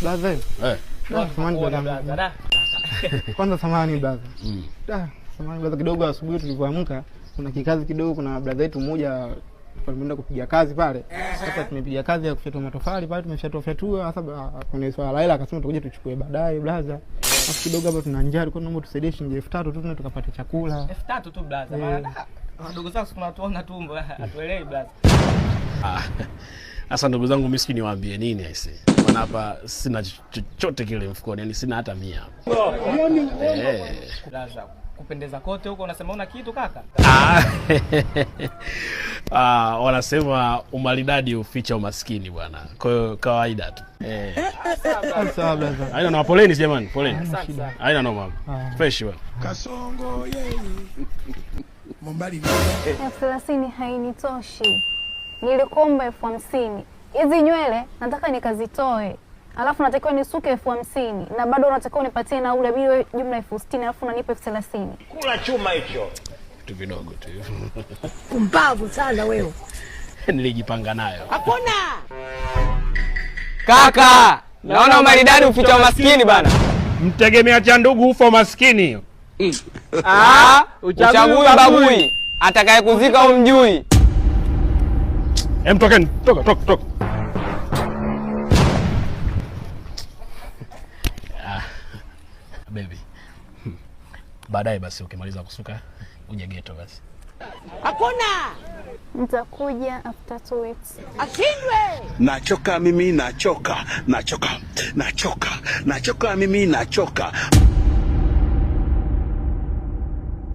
Blaza. Samahani blaza. Kwanza samahani blaza. Samahani blaza, kidogo asubuhi tulipoamka kuna kikazi kidogo, kuna blaza yetu mmoja tumeenda kupiga kazi pale. Sasa tumepiga kazi ya kufyatua matofali pale, tumefyatua sasa kuna swala la hela akasema tutakuja tuchukue baadaye blaza. Sasa kidogo hapa tuna njaa, kwa naomba tusaidie shilingi 3000 tu tuna tukapata chakula. 3000 tu blaza. Maana ndugu zangu tunatuona tumbo atuelewi blaza. Sasa ndugu zangu mimi niwaambie nini aise. Maana hapa sina chochote kile mfukoni, yani sina hata 100. Blaza, kupendeza kote huko unasema una kitu kaka? Wanasema umaridadi uficha umaskini bwana. Kwa hiyo kawaida tu. Sawa blaza. Haina na poleni jamani, poleni. Haina na mama. Fresh bwana. Kasongo yeye. Mombali. 30 hainitoshi. Nilikomba 50,000. Hizi nywele nataka nikazitoe. Alafu natakiwa nisuke 50,000 na bado unatakiwa unipatie na ule bili jumla 60,000 alafu unanipa 30,000. Kula chuma hicho. Kitu kidogo tu. Kumbavu sana wewe. Nilijipanga nayo. Hakuna. Kaka, naona umaridadi uficha umaskini bana. Mtegemea cha ndugu ufa maskini. Uchagui bagui. Atakayekuzika umjui. Tokeni, toka. Baby. Baadaye basi ukimaliza kusuka uje ghetto basi. Hakuna. Nitakuja after 2 weeks. Ashindwe. Nachoka mimi, nachoka mimi, nachoka.